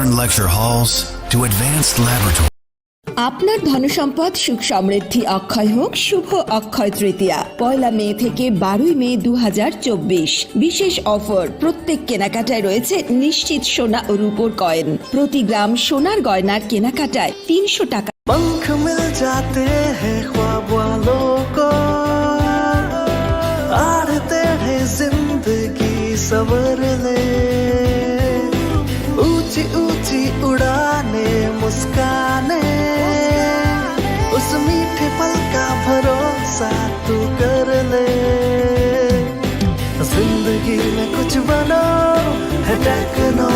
lecture halls to advanced laboratories. আপনার ধনসম্পদ সুখ সমৃদ্ধি অক্ষয় হোক। শুভ অক্ষয় তৃতীয়া 1 মে থেকে 12 মে 2024। বিশেষ অফার, প্রত্যেক কেনাকাটায় রয়েছে নিশ্চিত সোনা ও রূপোর কয়েন। প্রতি গ্রাম সোনার গয়নার কেনাকাটায় 300 টাকা। पंख मिल जाते हैं ख्वाब वालों को, आड़ते हैं जिंदगी संवरने, ऊंची ऊंची उड़ाने मुस्काने, उस मीठे पल का भरोसा तू कर ले। जिंदगी में कुछ बनो है techno.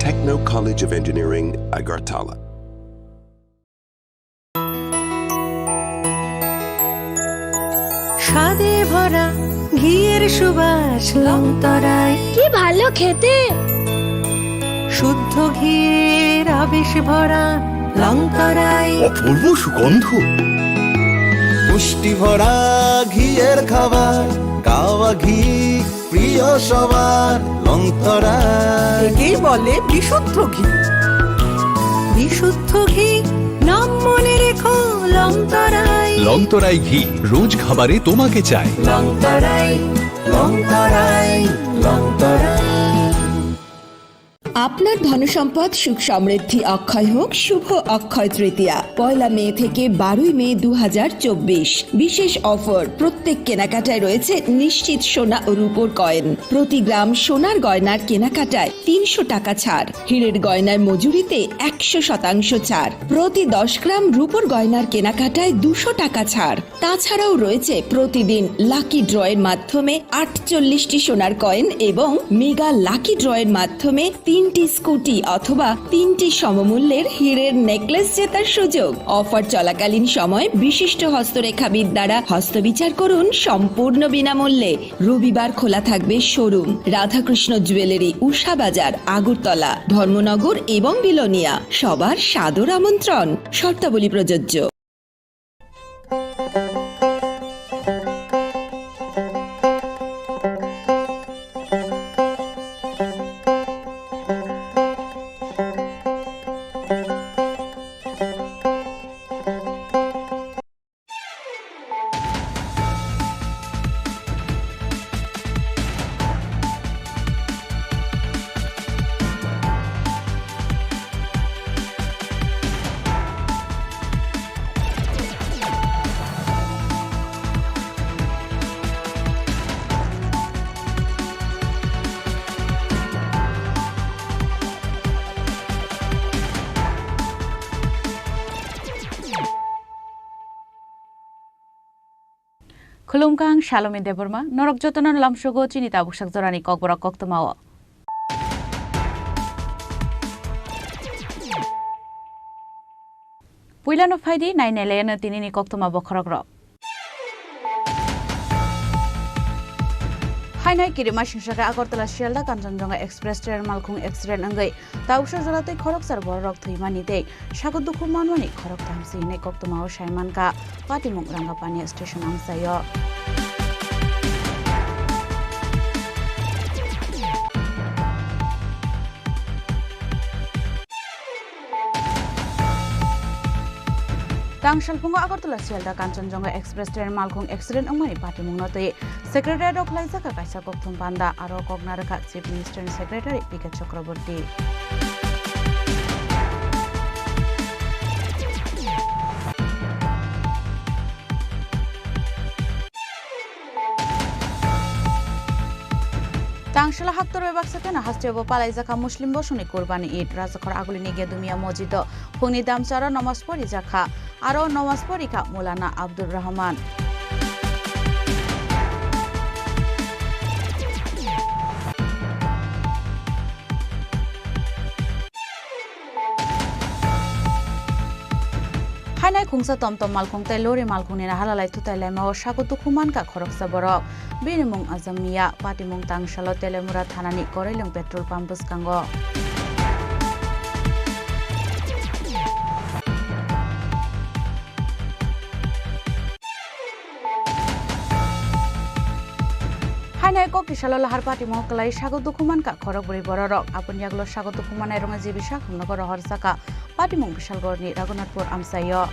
Techno College of Engineering, Agartala. স্বাদে ভরা ঘিয়ের সুবাস লংতরায়, কি ভালো খেতে। শুদ্ধ ঘিয়ের আবেশ ভরা লংতরায়, অপূর্ব সুগন্ধ, পুষ্টি ভরা ঘিয়ের খাবার, গাওয়া ঘি প্রিয় সবার লংতরা। একেই বলে বিশুদ্ধ ঘি। বিশুদ্ধ ঘি নাম মনে রেখো লংতরায়। লংতরাই ঘি রোজ খাবারে তোমাকে চাই। লংতরায় লংতরায় লংতরায়। আপনার ধনসম্পদ সুখ সমৃদ্ধি অক্ষয় হোক। শুভ অক্ষয় তৃতীয়া 1 মে থেকে 12 মে 2024। বিশেষ অফার, প্রত্যেক কেনাকাটায় রয়েছে নিশ্চিত সোনা ও রূপোর কয়েন। প্রতি গ্রাম সোনার গয়নার কেনাকাটায় 300 টাকা ছাড়। হীরের গয়নার মজুরিতে 100% ছাড়। প্রতি 10 গ্রাম রূপোর গয়নার কেনাকাটায় 200 টাকা ছাড়। তাছাড়াও রয়েছে প্রতিদিন লাকি ড্রয়ের মাধ্যমে 48টি সোনার কয়েন এবং মেগা লাকি ড্রয়ের মাধ্যমে 3টি স্কুটি অথবা 3টি সমমূল্যের হীরের নেকলেস জেতার সুযোগ। অফার চলাকালীন সময় বিশিষ্ট হস্তরেখাবিদ দ্বারা হস্তবিচার করুন সম্পূর্ণ বিনামূল্যে। রবিবার খোলা থাকবে শোরুম। রাধাকৃষ্ণ জুয়েলারি, উষা বাজার, আগরতলা, ধর্মনগর এবং বিলোনিয়া। সবার সাদর আমন্ত্রণ। শর্তাবলী প্রযোজ্য। Khulumkang Shalom Deborma, Norok Jotonon Lamshogo Chinita Bushak Zorani Kokbora Koktomao. Puilano Faidi, 9 Elena Tinini Koktoma Bokorogro. Hainai Kirima Shinshaka Agortala Shelda Kanchanjunga Express Train Malkhung accident angai Tausha Zalate Khorok Sarbor Rok Thuimanite Shakuduku Manwani Khorok Tamsi Ne Koktomao Shaimanka Patimuk Rangapani Station Amsayo. Tangshal Pungo Agortala Shelda Kanchanjunga Express Train Malkhung accident angmani Patimuk Note Secretary of Laisaka Kaisa Kokthum Panda Aro Kognaraka Chief Minister and Secretary P.K. Chakraborty. Tangshala Haktor Baksakana Hastebo Palaizaka Muslim Boshuni Kurbani Eid Razakor Agulini Gedumia Mojido Puni Damsara Namaspori Jaka Aro Namasporika Mulana Abdul Rahman. Hainai Kungsa Tomtom Malkung Lori Malkuni Halalai Tutelemo Shakutu Kumanka Koroksa Borok Binimung Azamia Patimung Tangshalo Telemura Thanani Korelung Petrol Pampus Kango. Hainai Hangai kok kisalo lahar pati mo kalai sago dukuman ka khorok buri bororok apun yaglo sago dukuman ai ronga jibi sak hamnago rohor saka pati mong Bishalgor ni Raghunathpur amsayo.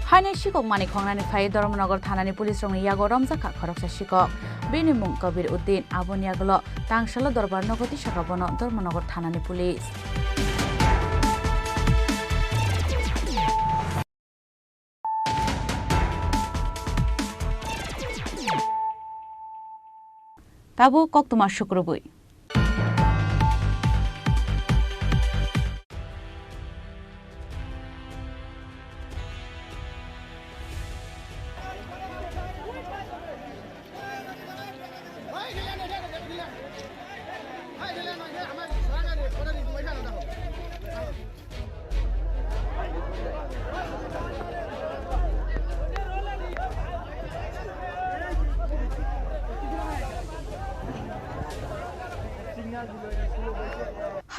Hainai sikok mani khongnani phai Dharmanagar thanani police rong yago ramjaka khoroksa sikok bini mung Kabir Uddin abon yaglo tangshala darbar nogoti sakabono Dharmanagar thanani police. Tabu kok tuma shukrubui.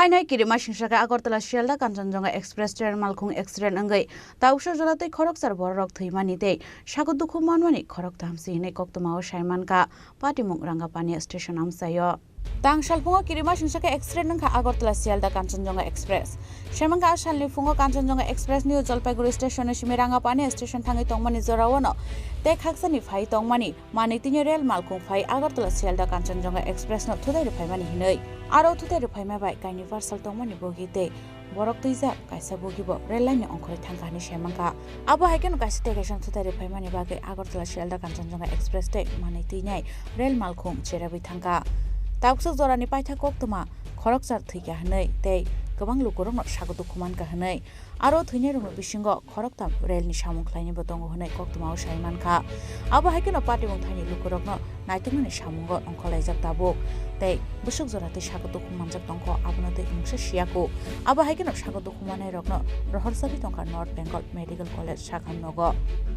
Hainai kirima singsaka Agartala Shialda Kanchanjunga Express train malkhung accident angai tausha jolatei khoroksar borok thuimani tei sago dukhu manmani khorok thamsi hinai koktomao Saimanka Patimung Rangapani station amsayo. Tangsal fungo kirima singsaka accident nangkha Agartala Shialda Kanchanjunga Express. Saimanka asalni fungo Kanchanjunga Express New Jalpaiguri station shimi Rangapani station thangai tongmani jorawano tei khaksani phai tongmani manitini rail malkhung phai Agartala Shialda Kanchanjunga Express no thudai phaimani hinai. Aro thudai phaima bai kaini universal tongmani bogite borok tuija kaisa bogibo rail line ongkhoi thangkani Saimanka abo haikeno kaisa station thudai phaimani bagai Agartala Shialda Kanchanjunga Express te manitini rail malkhung cherabi thangka Tausuk jorani paitha koktoma khoroksar thuika hanai tei gobang lukurokno sago dukhuman ka hanai aro thuinai rong bisingo khoroktam rail ni samung khlaini botongo hanai koktoma Saimanka abo haikeno patimung thaini lukurokno naitumani samungo ongkholaijak tabuk tei busuk jorate sago dukhuman jak tongko abono tei ingsa siako abo haikeno sago dukhumanai rokno rohorsabi tongka North Bengal Medical College Shakhamnogo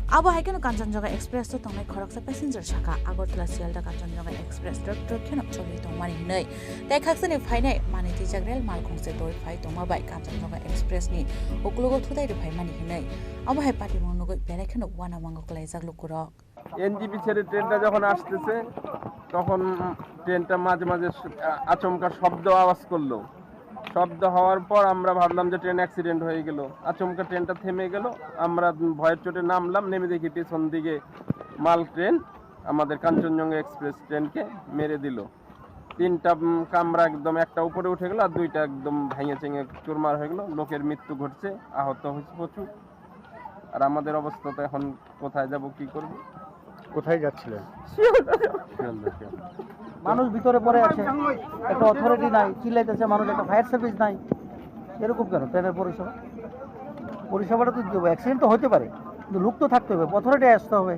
abo haikeno Kanchanjunga Express to tongnai khoroksa passenger saka Agartala Shialda Kanchanjunga Express doctor kheno choli tongmani hinai tei khaksani phainai maniti jak rail malkhungse doi phai tongma bai Kanchanjunga Express ni uklugo thudai phaimani hinai abo hai party monogoi bere kheno wana mango klaijak lukurok NJP ছেড়ে ট্রেনটা যখন আসতেছে তখন ট্রেনটা মাঝে মাঝে আচমকা শব্দ আওয়াজ করলো শব্দ হওয়ার পর আমরা ভাবলাম যে ট্রেন অ্যাক্সিডেন্ট হয়ে গেল আচমকা ট্রেনটা থেমে গেল আমরা ভয়ের চোটে নামলাম নেমে দেখি পেছন দিকে মাল ট্রেন আমাদের কাঞ্চনজঙ্ঘা এক্সপ্রেস ট্রেনকে মেরে দিল তিনটা কামরা একদম একটা উপরে উঠে গেল আর দুইটা একদম ভেঙে চেঙে চুরমার হয়ে গেল লোকের মৃত্যু ঘটছে আহত হয়েছে প্রচুর আর আমাদের অবস্থা তো এখন কোথায় যাব কি করব কোথায় যাচ্ছিলেন মানুষ ভিতরে পড়ে আছে একটা অথরিটি নাই চিল্লাইতেছে মানুষ একটা ফায়ার সার্ভিস নাই এরকম কেন ট্রেনের পরিষেবাটা তো দেবো অ্যাক্সিডেন্ট তো হতে পারে কিন্তু লোক তো থাকতে হবে অথরিটি আসতে হবে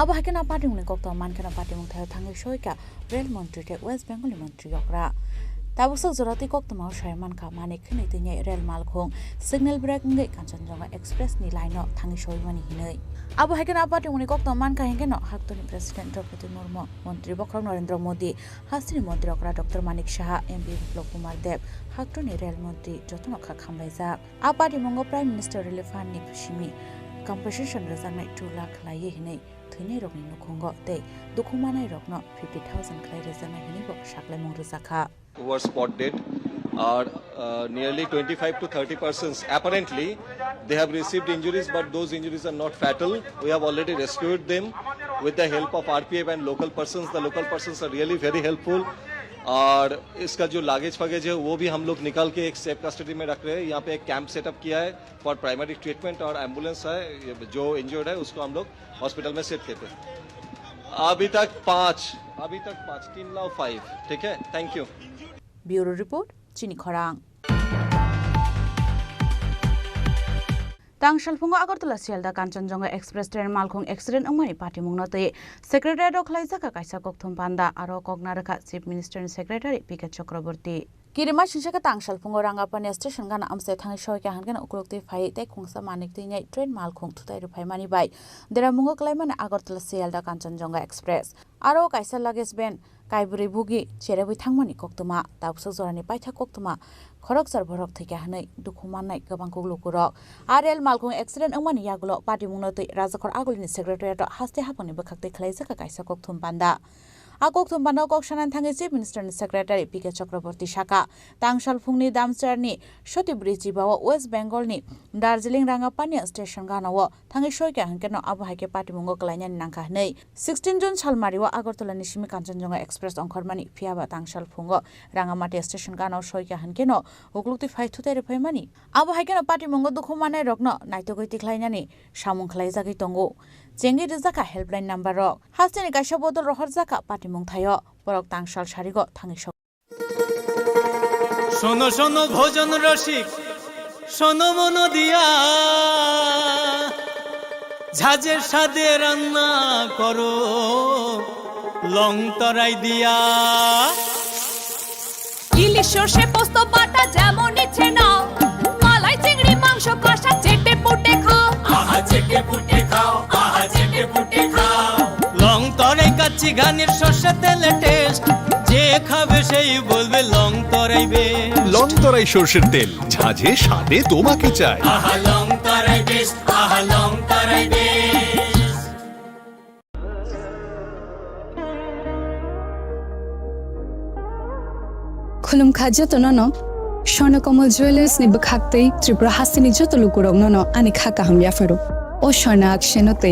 abo haikena patimung kokto mankena patimung thayo thangai soika rail mantri te West Bengal mantri yokra tabusok jorati koktoma Saimanka manik khini tinai rail malkhung signal break ngai Kanchanjunga Express ni line no thangai soimani hinai abo haikena patimung kokto manka hengeno haktoni president Draupadi Murmu mantri Bokrok Narendra Modi hasini mantri okra Dr Manik Saha MP Biplop Kumar Dev haktoni rail mantri jotono kha khamlaijak apatimungo Prime Minister Relief Fund ni khusimi compensation rejangnai 2 lakh laiye hinai thuinai rokni nukhungo tei dukhumanai rokno 50,000 khlai rejangnai hinibo saklai mung rujaka who were spot dead are nearly 25 to 30 persons. Apparently, they have received injuries, but those injuries are not fatal. We have already rescued them with the help of RPF and local persons. The local persons are really very helpful. और इसका जो luggage फगेज है वो भी हम लोग निकाल के एक सेफ कस्टडी में रख रहे हैं यहाँ पे एक कैंप सेटअप किया है फॉर प्राइमरी ट्रीटमेंट और एम्बुलेंस है जो इंजर्ड है उसको हम लोग हॉस्पिटल में सेट करते हैं अभी तक 5 3 लाओ 5 ठीक है थैंक यू ब्यूरो रिपोर्ट चिनी खरांग Tangsalpungo Agartala Shialda Kanchanjunga Express train malkhung accident ongmani patimung notoi secretary rok khlaijaka kaisa kokthum panda aro kognaraka chief minister secretary PK Chakraborty Kirima Shishaka Tangshal Pungo Rangapani Station Gana Amse Tangi Shoika Hangan Ukulukti Fai Te Kungsa Manik Tine Train Malkung Tutai Rupai Mani Bai. There are Mungo Clayman Agartala Sialda Kanchanjunga Express. Aro Kaisa Lages Ben Kaiburi Bugi Cherewi Tangmani Koktuma Tapsu Zorani Paita Koktuma Khoroksar Borok Theke Hanai Dukumanai Gabangku Lukurok Ariel Malkung Accident Amani Yagulo Party Munoti Razakor Agulini Secretary Haste Haponi Bakakte Klaisaka Kaisa Koktum Banda Akoktum Banda Kokshanan Tangi Chief Minister Secretary Pike Chakraborty Shaka Tangshal Fungni Damcharni Shoti Bridge Bawa West Bengal ni Darjeeling Rangapani Station Ganawa Tangi Shoika Hankeno Abahake Party Mungo Klanyan Nanka Nei 16 June Chalmariwa Agartala Nishimi Kanchanjunga Express on Kormani Piaba Tangshal Fungo Rangamati Station Gano Shoika Hankeno Uklukti Fight to the Repemani Abahake Party Mungo Dukumane Rogno Naitogiti Klanyani Shamun Klaizaki Tongo Jengi Rizaka helpline number rock Hastini Kashabodol Rohazaka Party Mungtayo Borok Tangshal Sharigo Tangisho শোনো শোনো ভোজন রসিক শোনো মন দিয়া ঝাঁঝের স্বাদে রান্না করো লং তরাই দিয়া ইলিশ সর্ষে পোস্ত বাটা যেমন ইচ্ছে নাও মালাই চিংড়ি মাংস কষা চেটে পুটে খাও আহা চেটে পুটে খাও আহা চেটে পুটে খাও লং তরাই কাচ্চি ঘানির সর্ষে তেলে টেস্ট যে খাবে সেই বলবে লং তরাই বেশ লং তরাই সর্ষের তেল ঝাঁঝে স্বাদে তোমাকে চাই আহা লং তরাই বেশ আহা লং তরাই বেশ খুলুম খাদ্য তো নন স্বর্ণকমল জুয়েলার্স নি বখাকতেই ত্রিপুরা হাসিনি যত লুকুরক নন আনি খাকা হাম ইয়াফারো ও স্বর্ণ আকশেনতে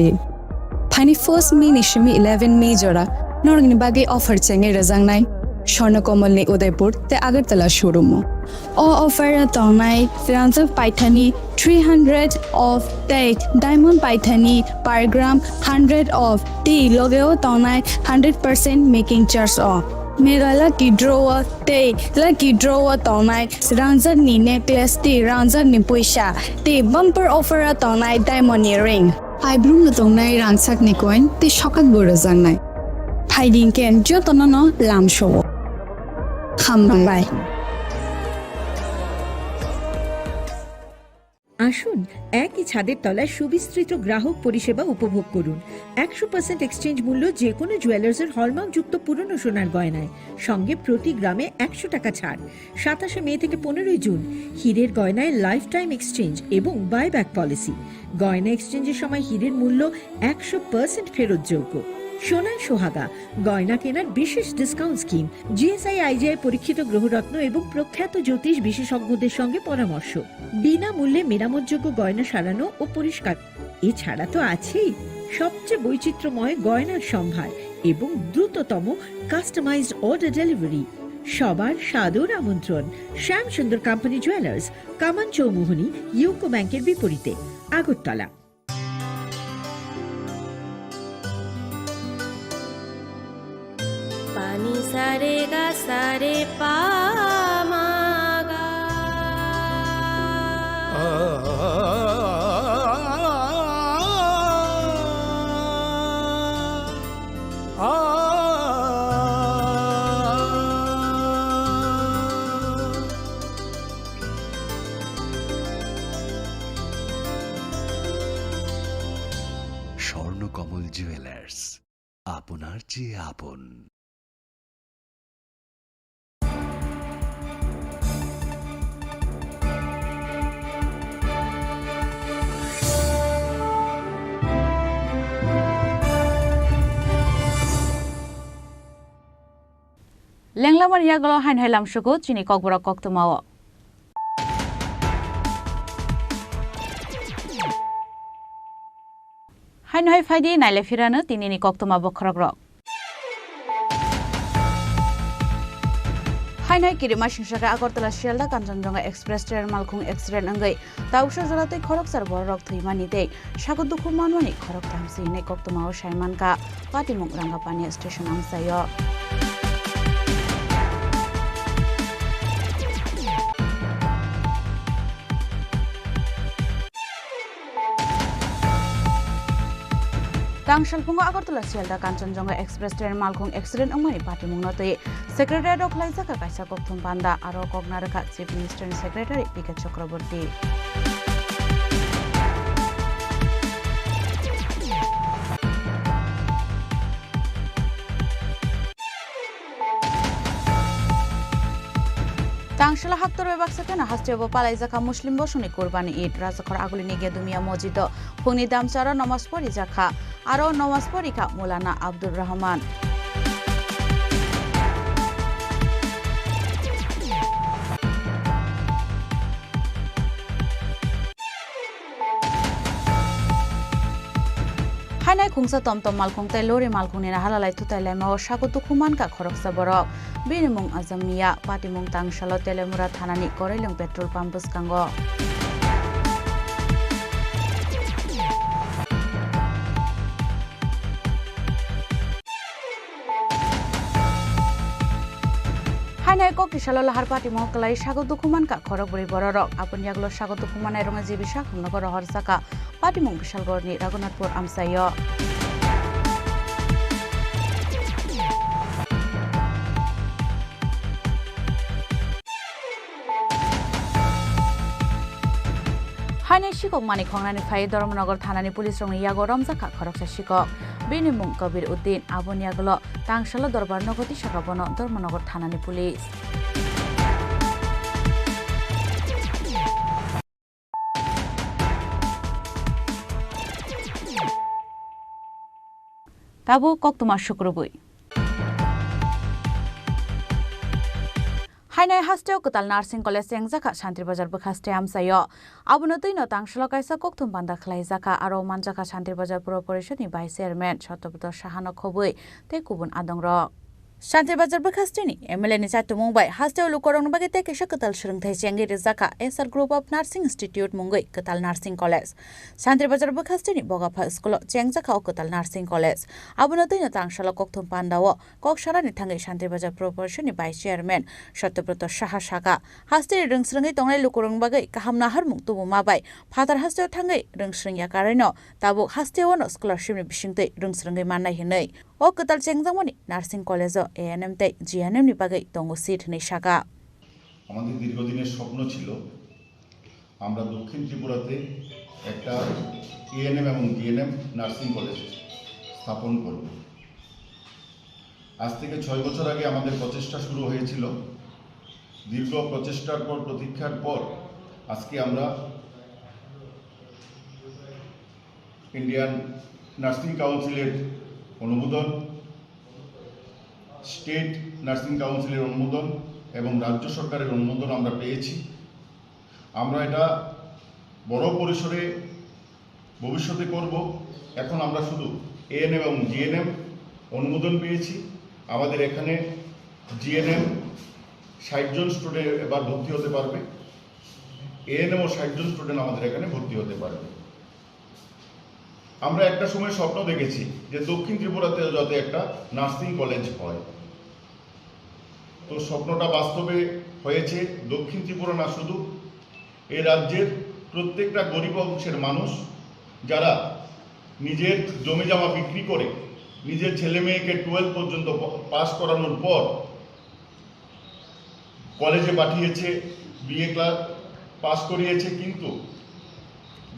ফাইনি ফার্স্ট মে নিশমি 11 মে জোড়া নরগনি বাগে অফার চেঙ্গে রেজাংনাই স্বর্ণকমল নি উদয়পুর তে আগরতলা শোরুম ও অফার তনাই ফ্রান্সে পাইথানি 300 অফ টেট ডায়মন্ড পাইথানি পার গ্রাম 100 অফ টি লগেও তনাই 100% making charge off Megala ki drawer te lucky drawer tonai ranzar ni necklace te ranzar ni poisa te bumper offer tonai diamond earring eyebrow na tonai ransak ni coin te shokat bora janai hiding ken jotono lam show hambai আসুন একই ছাদের তলায় সুবিস্তৃত গ্রাহক পরিষেবা উপভোগ করুন 100% exchange মূল্য যে কোনো জুয়েলার্সের হলমার্কযুক্ত পুরনো সোনার গয়নায় সঙ্গে প্রতি গ্রামে 100 টাকা ছাড় 27 মে থেকে 15 জুন হীরের গয়নায় লাইফ টাইম এক্সচেঞ্জ এবং বাইব্যাক পলিসি গয়না এক্সচেঞ্জের সময় হীরের মূল্য 100% ফেরতযোগ্য সোনায় সোহাগা গয়না কেনার বিশেষ ডিসকাউন্ট স্কিম জিএসআই আইজিআই পরীক্ষিত গ্রহরত্ন এবং প্রখ্যাত জ্যোতিষ বিশেষজ্ঞদের সঙ্গে পরামর্শ বিনামূল্যে মেরামতযোগ্য গয়না সারানো ও পরিষ্কার এছাড়া তো আছেই সবচেয়ে বৈচিত্র্যময় গয়নার সম্ভার এবং দ্রুততম কাস্টমাইজড অর্ডার ডেলিভারি সবার সাদর আমন্ত্রণ শ্যাম সুন্দর কোম্পানি জুয়েলার্স কামান চৌমুহনী ইউকো ব্যাংকের বিপরীতে আগরতলা सारे गा सारे पा मा गा স্বর্ণকমল জুয়েলার্স আপনার চেয়ে আপন Lenglaman Yagalo Hain Helam Shuku, Chini Kokbora Koktumao. Hain Hoi Fadi, Nile Firana, Tinini Koktuma Bokrogrok. Hain Hoi Kirima Shishaka Agartala Shielda, Kanchanjunga Express Train Malkung Accident Angai, Tausha Zolate Khoroksar Borok Thimani Day, Shakudukumani, Korok Tamsi, Nekoktumao Shaimanka, Patimuk Rangapani Station Amsayo. Tangshal Pungo Agartala Sialda Kanchanjunga Express Train Malkung Accident Amani Party Mungnotoi secretary খলাইজাকা কাইসা ককথুম পান্দা আরো কগনারকা chief মিনিস্টারनि secretary PK Chakraborty তাংশলা হাক্তর বেবাক সেকেনা হাস্টেব পালাইজাকা মুসলিম বসুনি কুরবানি ঈদ রাজখর আগুলিনি গেদুমিয়া মসজিদ ফুংনি দামচারা নমাজ পড়ি জাখা আরো নমাজ পড়িকা মৌলানা আব্দুর রহমান হাইনাই খুংসা টমটম মালখুং তাই লরি মালখুংনি হালালাই থুতাই লাইমাও সাগত খুমানকা খরকসা বরক বিনিমুং আজামিয়া পাটিমুং তাংশাল তেলেমুরা থানানি করাইলং পেট্রোল পাম্প বসকাঙ্গ হাইনাই ককটিশাল লাহার পাটি মহকালাই সাগত খুমানকা খরক বরি বরক আপন ইয়াগলো সাগত খুমানাই রঙে যে বিশাখ নগর হরসাকা পাটিমুং বিশালগড়নি রঘুনাথপুর আমসাই হাইনাই শিকক মানি খংনানি ফাই ধর্মনগর থানানি পুলিশ রং ইয়াগো রমজাখা খরকসা শিকক বিনিমুং কবির উদ্দিন আবনিয়াগল তাংশাল দরবার নগতি শাখাবন ধর্মনগর থানানি পুলিশ তাবু কক্তমার শুক্রবই হাইনাই হাস্টেও কতাল নার্সিং কলেজ চেংজাখা শান্তিবাজার বখাস্টে আমসাইয় আবনতৈ ন তাংশল কাইসা ককথুম বান্দা খলাইজাখা আরো মানজাখা শান্তিবাজার পুর পরিষদনি ভাইস চেয়ারম্যান সত্যব্রত সাহানো খবই তে কুবুন আদং রক শান্তিবাজার বখাস্টেনি এমএলএ नि चाटु मुंबाई हास्टेव लुकरंग बागे ते केशा कताल सोलोंथाइ चेंगि रिजाखा SR group of nursing institute मुंगै कताल नार्सिं कलेज शान्तिबाजार बखास्टेनि बगाफा स्कुल चेंगजाखा कताल नार्सिं कलेज आबुनतै तांशाल ककथुम पान्दाव ककसारानि थांगै शान्तिबाजार प्रपरेशननि भाइस चेयारम्यान सत्यब्रत साहा सागा हास्टेनि रोंस्रङै तंनाय लुकरंग बागै काहाम नाहार मुं तुबु माबाय फादार हास्टेव थांगै रोंस्रङया कारैनो ताबु हास्टेवनो स्कलारशिपनि बिसिंतै रोंस्रङै माननाय हिनै ओ कताल चेंगजामनि नार्सिं कलेज एएनएम তাই জিএনএম নি বাগै দঙ্গ সিট নেই শাখা আমাদের দীর্ঘদিনের স্বপ্ন ছিল আমরা দক্ষিণ ত্রিপুরাতে একটা এএনএম এবং জিএনএম নার্সিং কলেজ স্থাপন করব আজ থেকে 6 বছর আগে আমাদের প্রচেষ্টা শুরু হয়েছিল দীর্ঘ প্রচেষ্টার পর প্রতীক্ষার পর আজকে আমরা ইন্ডিয়ান নার্সিং কাউন্সিলের অনুমোদন স্টেট নার্সিং কাউন্সিলের অনুমোদন এবং রাজ্য সরকারের অনুমোদন আমরা পেয়েছি আমরা এটা বড় পরিসরে ভবিষ্যতে করব এখন আমরা শুধু এএনএম এবং জিএনএম অনুমোদন পেয়েছি আমাদের এখানে জিএনএম 60 জন স্টুডেন্ট এবার ভর্তি হতে পারবে এএনএম ও 60 জন স্টুডেন্ট আমাদের এখানে ভর্তি হতে পারবে আমরা একটা সময় স্বপ্ন দেখেছি যে দক্ষিণ ত্রিপুরাতে যাতে একটা নার্সিং কলেজ হয় তো স্বপ্নটা বাস্তবে হয়েছে দক্ষিণ ত্রিপুরা না শুধু এই রাজ্যের প্রত্যেকটা গরিব অংশের মানুষ যারা নিজের জমি জমা বিক্রি করে নিজের ছেলে মেয়েকে 12 পর্যন্ত পাস করানোর পর কলেজে পাঠিয়েছে বিএ ক্লাস পাস করিয়েছে কিন্তু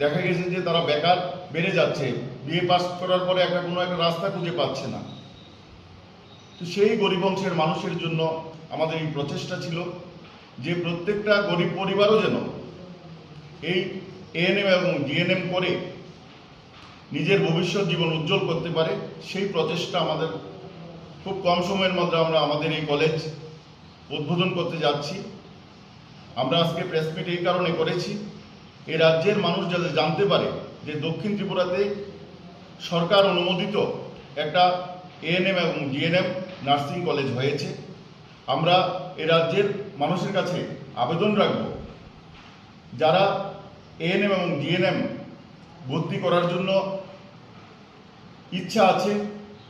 দেখা গেছে যে তারা বেকার বেড়ে যাচ্ছে বিএ পাস করার পরে কোনো একটা রাস্তা খুঁজে পাচ্ছে না তো সেই গরিব অংশের মানুষের জন্য আমাদের এই প্রচেষ্টা ছিল যে প্রত্যেকটা গরিব পরিবারও যেন এই এএনএম এবং জিএনএম করে নিজের ভবিষ্যৎ জীবন উজ্জ্বল করতে পারে সেই প্রচেষ্টা আমাদের খুব কম সময়ের মধ্যে আমরা আমাদের এই কলেজ উদ্বোধন করতে যাচ্ছি আমরা আজকে প্রেস মিট এই কারণে করেছি এই রাজ্যের মানুষ যাতে জানতে পারে যে দক্ষিণ ত্রিপুরাতে সরকার অনুমোদিত একটা এএনএম এবং জিএনএম নার্সিং কলেজ হয়েছে আমরা এই রাজ্যের মানুষের কাছে আবেদন রাখব যারা এএনএম এবং জিএনএম ভর্তি করার জন্য ইচ্ছা আছে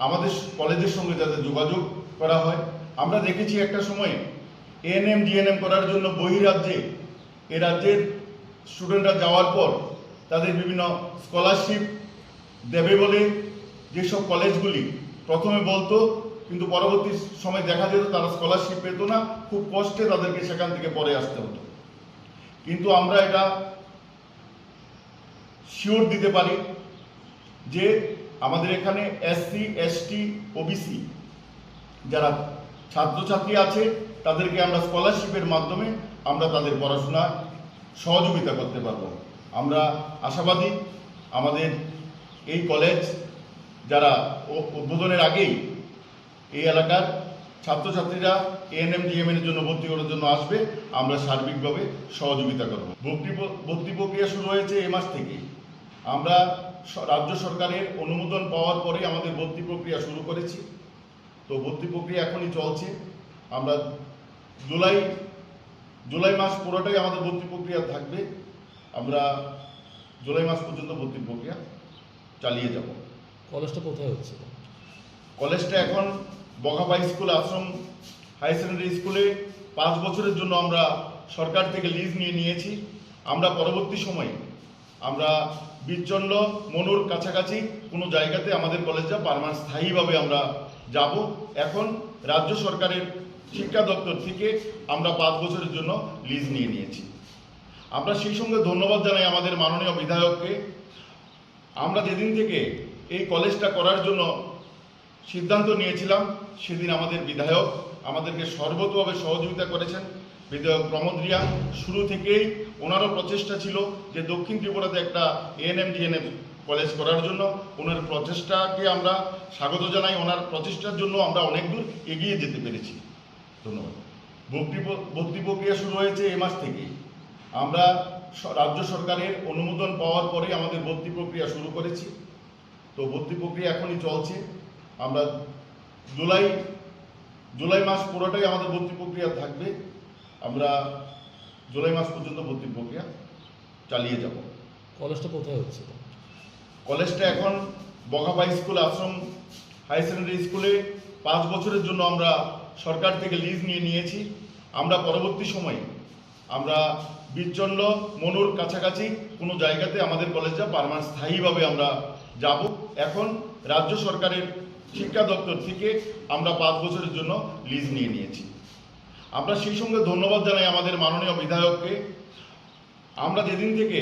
আমাদের কলেজের সঙ্গে যাতে যোগাযোগ করা হয় আমরা দেখেছি একটা সময়ে এএনএম জিএনএম করার জন্য বহিরাজ্যে এ রাজ্যের স্টুডেন্টরা যাওয়ার পর তাদের বিভিন্ন স্কলারশিপ দেবে বলে যেসব কলেজগুলি প্রথমে বলতো কিন্তু পরবর্তী সময় দেখা যেত তারা স্কলারশিপ পেত না, খুব কষ্টে তাদেরকে সেখান থেকে পরে আসতে হতো। কিন্তু আমরা এটা শিওর দিতে পারি যে আমাদের এখানে এসসি, এসটি, ওবিসি যারা ছাত্রছাত্রী আছে তাদেরকে আমরা স্কলারশিপের মাধ্যমে আমরা তাদের পড়াশোনা সহযোগিতা করতে পারবো। আমরা আশাবাদী আমাদের এই কলেজ যারা উদ্বোধনের আগেই এই এলাকার ছাত্রছাত্রীরা এএনএম ডিএমএন এর জন্য ভর্তি করার জন্য আসবে, আমরা সার্বিকভাবে সহযোগিতা করব। ভর্তি প্রক্রিয়া শুরু হয়েছে এই মাস থেকে। আমরা রাজ্য সরকারের অনুমোদন পাওয়ার পরে আমাদের ভর্তি প্রক্রিয়া শুরু করেছি। তো ভর্তি প্রক্রিয়া এখনই চলছে। আমরা জুলাই মাস পুরোটাই আমাদের ভর্তি প্রক্রিয়া থাকবে। আমরা জুলাই মাস পর্যন্ত ভর্তি প্রক্রিয়া চালিয়ে যাব। কলেজটা কোথায় হচ্ছে? কলেজটা এখন বগাপা স্কুল আশ্রম হাই সেকেন্ডারি স্কুলে 5 বছরের জন্য আমরা সরকার থেকে লিজ নিয়েছি। আমরা পরবর্তী সময়ে আমরা বীরচন্দ্র মনুর কাছাকাছি কোনো জায়গাতে আমাদের কলেজটা পার্মানেন্ট স্থায়ীভাবে আমরা যাব। এখন রাজ্য সরকারের শিক্ষা দপ্তর থেকে আমরা 5 বছরের জন্য লিজ নিয়েছি। আমরা সেই সঙ্গে ধন্যবাদ জানাই আমাদের মাননীয় বিধায়ককে। আমরা যেদিন থেকে এই কলেজটা করার জন্য সিদ্ধান্ত নিয়েছিলাম সেদিন আমাদের বিধায়ক আমাদেরকে সর্বতোভাবে সহযোগিতা করেছেন। বিধায়ক প্রমোদ রিয়া শুরু থেকেই ওনারও প্রচেষ্টা ছিল যে দক্ষিণ ত্রিপুরাতে একটা এএনএম ডিএনএম কলেজ করার জন্য। ওনার প্রচেষ্টাকে আমরা স্বাগত জানাই। ওনার প্রচেষ্টার জন্য আমরা অনেক দূর এগিয়ে যেতে পেরেছি। ধন্যবাদ। ভর্তি প্রক্রিয়া শুরু হয়েছে এই মাস থেকে। আমরা রাজ্য সরকারের অনুমোদন পাওয়ার পরে আমাদের ভর্তি প্রক্রিয়া শুরু করেছি। তো ভর্তি প্রক্রিয়া এখনই চলছে। আমরা জুলাই মাস পুরোটাই আমাদের ভর্তি প্রক্রিয়া থাকবে। আমরা জুলাই মাস পর্যন্ত ভর্তি প্রক্রিয়া চালিয়ে যাব। কলেজটা কোথায় হচ্ছে? কলেজটা এখন বগাপা স্কুল আশ্রম হাই সেকেন্ডারি স্কুলে 5 বছরের জন্য আমরা সরকার থেকে লিজ নিয়েছি। আমরা পরবর্তী সময়ে আমরা বীরচন্দ্র মনুর কাছাকাছি কোনো জায়গাতে আমাদের কলেজটা পার্মানেন্ট স্থায়ীভাবে আমরা যাব। এখন রাজ্য সরকারের শিক্ষা দপ্তর থেকে আমরা 5 বছরের জন্য লিজ নিয়েছি। আমরা সেই সঙ্গে ধন্যবাদ জানাই আমাদের মাননীয় বিধায়ককে। আমরা যেদিন থেকে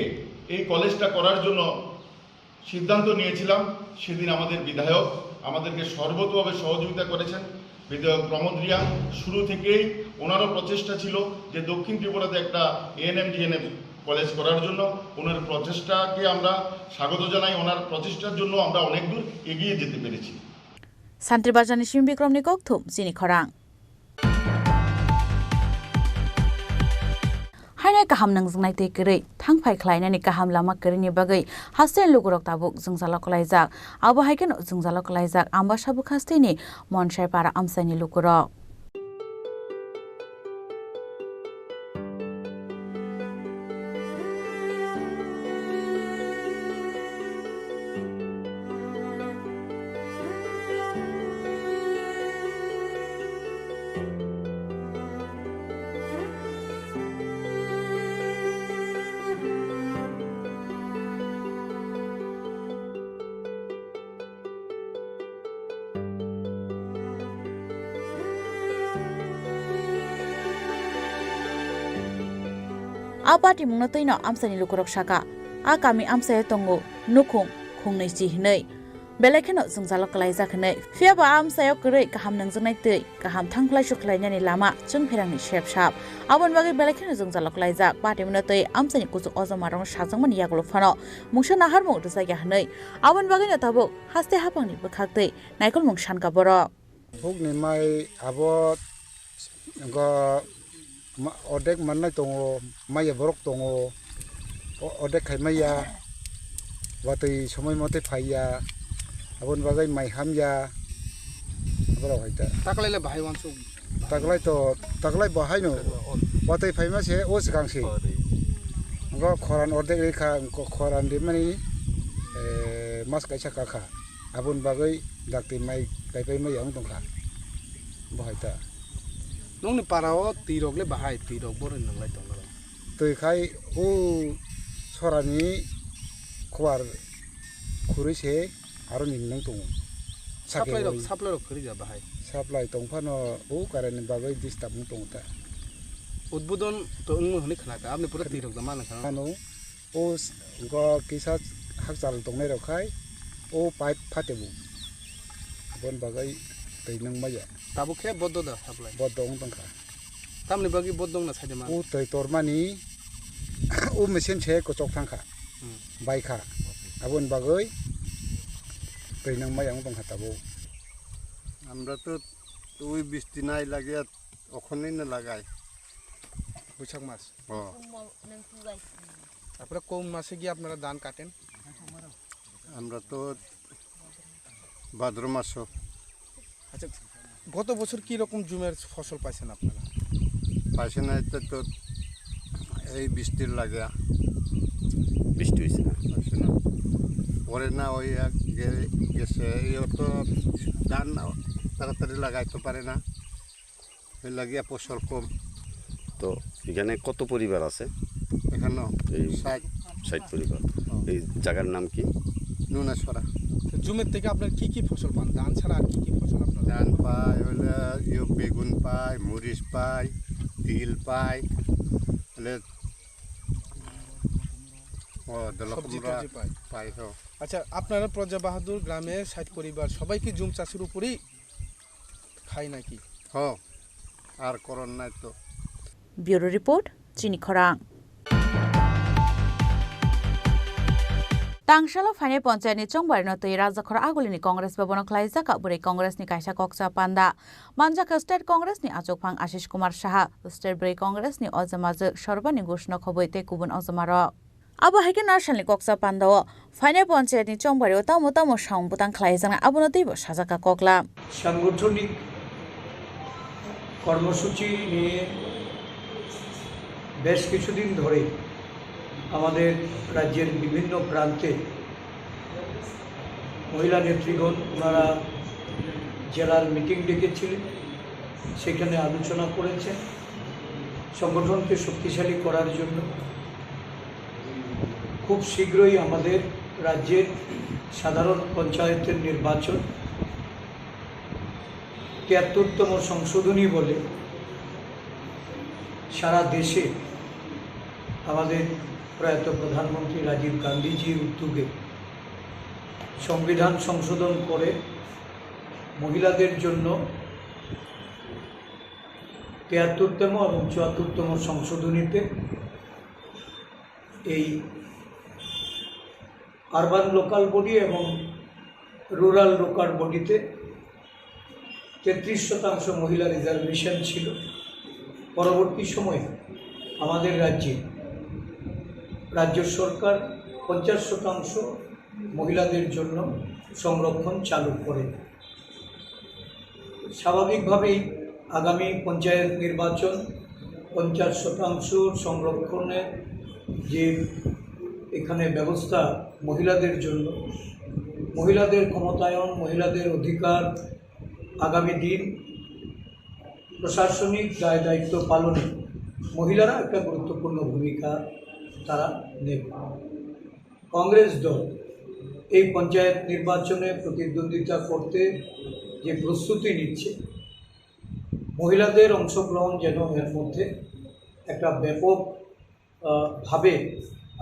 এই কলেজটা করার জন্য সিদ্ধান্ত নিয়েছিলাম সেদিন আমাদের বিধায়ক আমাদেরকে সর্বতোভাবে সহযোগিতা করেছেন। বিধায়ক প্রমোদ রিয়া শুরু থেকেই ওনারও প্রচেষ্টা ছিল যে দক্ষিণ ত্রিপুরাতে একটা এএনএম ডিএনএম কলেজ করার জন্য। ওনার প্রচেষ্টাকে আমরা স্বাগত জানাই। ওনার প্রচেষ্টার জন্য আমরা অনেক দূর এগিয়ে যেতে পেরেছি। Santri Bajani Shim Bikromni Kokthum Sini Khorang Hainai kaham nang zingnai te kerei thangphai khlainani kaham lama kerini bagai hasten lugurok tabuk jungjalok laijak abo haiken jungjalok laijak amba sabu khasteni monshai para amsani lugurok Abati mungnotoino amsani lukurok shaka akami amsaye tongo nukhung khungnei chi hinei belekeno jungjalok laijak hinei fiaba amsayo kerei kaham nangjanai tei kaham thangklai sukhlainani lama chungphirangni shepsap abon bagai belekeno jungjalok laijak bati mungnotoi amsani kuchuk ojomarong sajangmani yagulo phano mungsa naharmung rujaiya hinei abon bagai no tabuk haste hapangni bukhaktei naikol mung sanka boro hukni mai abot go odek manai tongo maya borok tongo odek khai maya watei somoi mote phaiya abon bagai mai hamya aboro haita taklai le bahai wansu taklai bahai no watei phaima se os gangsi go khoran odek rekha khoran de mani mas kaisa kakha abon bagai dakti mai kai mai ang tongkha bahaita nongni parao tirok le bahai tirok borin nanglai tongo tui khai o sorani khwar khuri se aro ning nang tongo saplai rok khuri ja bahai supply দंफानो ও কারণে বাগै ডিস্টার্ब দंता উদ্বোধন তো হনি খানাকা আপনি পুরো তিরক দা মান খানা ano o go kisa hakjal dongnai rokhai o pipe phatebu bon bagai tei nang maya তাবু খে বদ্ধ দা সাপ্লাই bodong tongkha তামনি বাকি বদ্ধং না সাইদে মান o tei tormani o machine che ko chok thangkha baikha abon bagai tei nang maya tongkha tabu আমরা তো ওই বৃষ্টি নাই লাগে ওখানেই না লাগাই বৈশাখ মাস ও তারপরে কোন মাসে গিয়ে আপনারা ধান কাটেন আমরা তো ভাদ্র মাসও আচ্ছা গত বছর কি রকম জুমের ফসল পাইছেন আপনারা পাইছে না তো এই বৃষ্টির লাগে বৃষ্টি হয়েছে না পাইছে না পরে না ওই এক গেছে এই তো ধান তাড়াতাড়ি লাগাইতে পারে না ওই লাগিয়া ফসল কম তো এখানে কত পরিবার আছে এখানেও এই 60 পরিবার এই জায়গার নাম কি নুনাছড়া জুমের থেকে আপনার কি কি ফসল পান ধান ছাড়া আর কি কি ফসল আপনারা ধান পাই হলে বেগুন পাই মরিচ পাই তিল পাই হলে সবজি টবজি পাই পাই আচ্ছা আপনারা প্রজা বাহাদুর গ্রামে 60 পরিবার সবাই কি জুম চাষের উপরেই খায় নাকি আর করন নাই তো ব্যুরো রিপোর্ট চিনিখরাং Tangshalo Fane Ponchani Chongbar no tei Rajakhora Agulini Congress Babon Klaija Kaburi Congress ni Kaisa Kokcha Panda Manjaka State Congress ni Achokphang Ashish Kumar Saha State Break Congress ni Ozamaje Shorbani Gushno Khoboite Kubun Ozamaro Abo Heke National Kokcha Panda Fane Ponchani Chongbar o tamo tamo Shambutang Klaija Abonoti Sajaka Kokla সাংগঠনিক কর্মসূচি নিয়ে বেশ কিছুদিন ধরে আমাদের রাজ্যের বিভিন্ন প্রান্তে মহিলা নেতৃগণ ওনারা জেলার মিটিং ডেকেছিলেন সেখানে আলোচনা করেছেন সংগঠনকে শক্তিশালী করার জন্য খুব শীঘ্রই আমাদের রাজ্যের সাধারণ পঞ্চায়েতের নির্বাচন ৭৩তম সংশোধনী বলে সারা দেশে আমাদের প্রয়াত প্রধানমন্ত্রী রাজীব গান্ধীজির উদ্যোগে সংবিধান সংশোধন করে মহিলাদের জন্য ৭৩তম এবং ৭৪তম সংশোধনীতে এই আরবান লোকাল বডি এবং রুরাল লোকাল বডিতে ৩৩% মহিলা রিজার্ভেশন ছিল পরবর্তী সময়ে আমাদের রাজ্য সরকার ৫০% মহিলাদের জন্য সংরক্ষণ চালু করে স্বাভাবিকভাবেই আগামী পঞ্চায়েত নির্বাচন ৫০% সংরক্ষণের যে এখানে ব্যবস্থা মহিলাদের জন্য মহিলাদের ক্ষমতায়ন মহিলাদের অধিকার আগামী দিন প্রশাসনিক দায় দায়িত্ব পালনে মহিলারা একটা গুরুত্বপূর্ণ ভূমিকা তারা নেবে কংগ্রেস দল এই পঞ্চায়েত নির্বাচনে প্রতিদ্বন্দ্বিতা করতে যে প্রস্তুতি নিচ্ছে মহিলাদের অংশগ্রহণ যেন এর মধ্যে একটা ব্যাপক ভাবে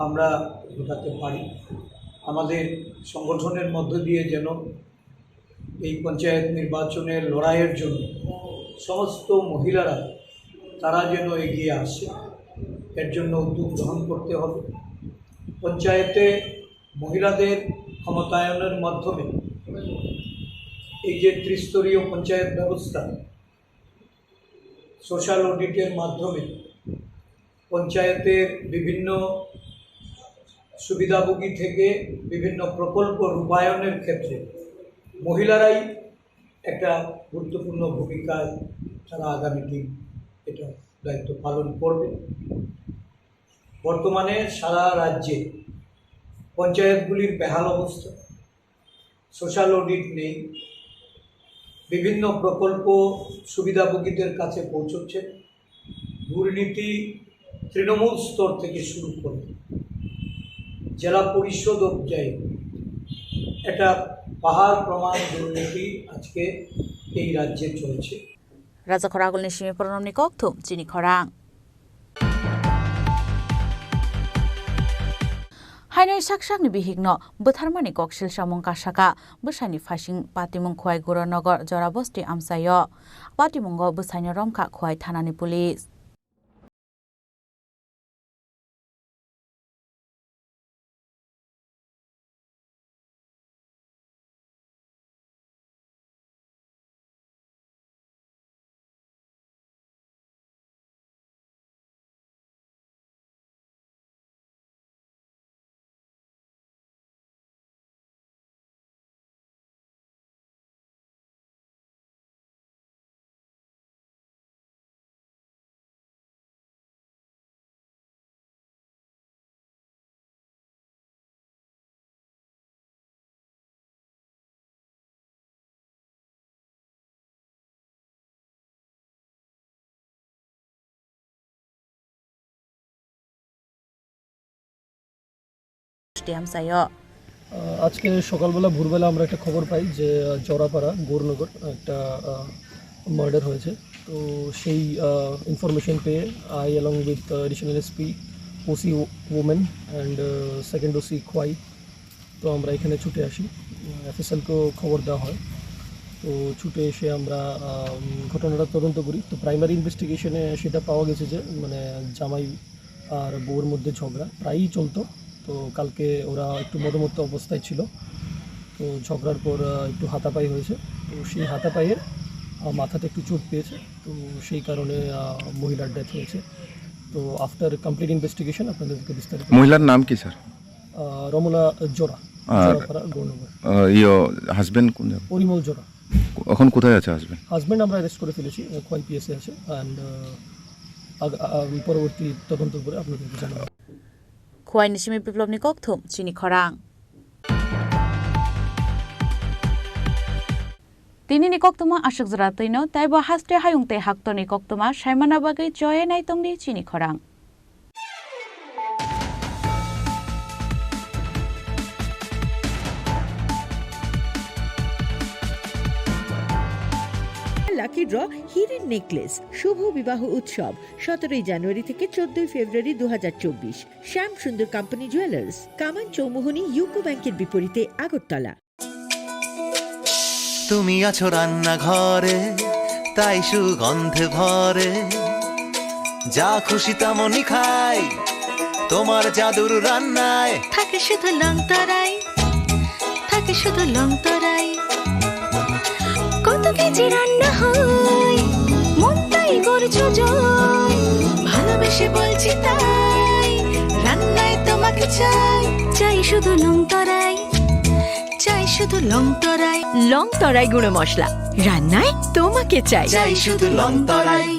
আমরা ঘটাতে পারি আমাদের সংগঠনের মধ্য দিয়ে যেন এই পঞ্চায়েত নির্বাচনের লড়াইয়ের জন্য সমস্ত মহিলারা তারা যেন এগিয়ে আসে এর জন্য উদ্যোগ গ্রহণ করতে হবে পঞ্চায়েতে মহিলাদের ক্ষমতায়নের মাধ্যমে এই যে ত্রিস্তরীয় পঞ্চায়েত ব্যবস্থা সোশ্যাল অডিটের মাধ্যমে পঞ্চায়েতের বিভিন্ন সুবিধাভোগী থেকে বিভিন্ন প্রকল্প রূপায়ণের ক্ষেত্রে মহিলারাই একটা গুরুত্বপূর্ণ ভূমিকায় তারা আগামী দিন এটা দায়িত্ব পালন করবে বর্তমানে সারা রাজ্যে পঞ্চায়েতগুলির বেহাল অবস্থা সোশ্যাল অডিট নেই বিভিন্ন প্রকল্প সুবিধাভোগীদের কাছে পৌঁছচ্ছে দুর্নীতি তৃণমূল স্তর থেকে শুরু করে জেলা পরিষদ পর্যায়ে একটা পাহাড় প্রমাণ দুর্নীতি আজকে এই রাজ্যে চলছে। রাজা খরাগুল নিশিমি পরনমনি ককথুম চিনি খরাং হাইনাই saksak-ni bihigno butharmani koksil samung kasaka busani phasing patimung khwai Gurunagar Jorabosti amsayo patimungo busani romkha khwai thanani police amsayo আজকে সকালবেলা ভোরবেলা আমরা একটা খবর পাই যে জরাপাড়া গৌরনগর একটা মার্ডার হয়েছে। তো সেই ইনফরমেশন পেয়ে I along with additional SP OC women and second OC Khowai, তো আমরা এখানে ছুটে আসি। এফএসএলকেও খবর দেওয়া হয়। তো ছুটে এসে আমরা ঘটনাটা তদন্ত করি। তো প্রাইমারি ইনভেস্টিগেশনে সেটা পাওয়া গেছে যে মানে জামাই আর বউর মধ্যে ঝগড়া প্রায়ই চলতো। তো কালকে ওরা একটু মদমত্ত অবস্থায় ছিল। তো ঝগড়ার পর একটু হাতাপাই হয়েছে। তো সেই হাতাপাইয়ে মাথাতে একটু চোট পেয়েছে। তো সেই কারণে মহিলার ডেথ হয়েছে। তো আফটার কমপ্লিট ইনভেস্টিগেশন আপনাদেরকে বিস্তারিত। মহিলার নাম কি স্যার? রমলা জোড়া, জোড়াপাড়া গৌরনগর। হাজবেন্ড কোন জায়গায়? পরিমল জোড়া। এখন কোথায় আছে হাজবেন্ড? হাজবেন্ড আমরা অ্যারেস্ট করে ফেলেছি, খোয়াই পিএসে আছে। অ্যান্ড পরবর্তী তদন্ত করে আপনাদেরকে জানাবো। খোয়াই নিশিমি বিপ্লবনি ককথুম চিনি খরাং তিনি ni koktoma ashuk jara toino taibo haste hayungte haktoni koktoma saimana bagai joye nai tongni chini khorang lucky draw হিরের নেকলেস শুভ বিবাহ উৎসব 17 জানুয়ারি থেকে 14 ফেব্রুয়ারি 2024 শ্যাম সুন্দর কোম্পানি জুয়েলার্স, কামান চৌমুহনী ইউকো ব্যাংকের বিপরীতে আগরতলা। তুমি আছো রান্না ঘরে তাই সুগন্ধে ভরে, যা খুশি তেমনই খাই তোমার জাদুর রান্নায়। থাকে শুধু লং তরাই, থাকে শুধু লং তরাই, কত কেজি রান্না হয় মন তাই করছো জয়, ভালোবেসে বলছি তাই রান্নায় তোমাকে চাই, চাই শুধু লং তরাই, চাই শুধু লং তরাই, লং তরাই গুঁড়ো মশলা রান্নায় তোমাকে চাই, চাই শুধু লং তরাই।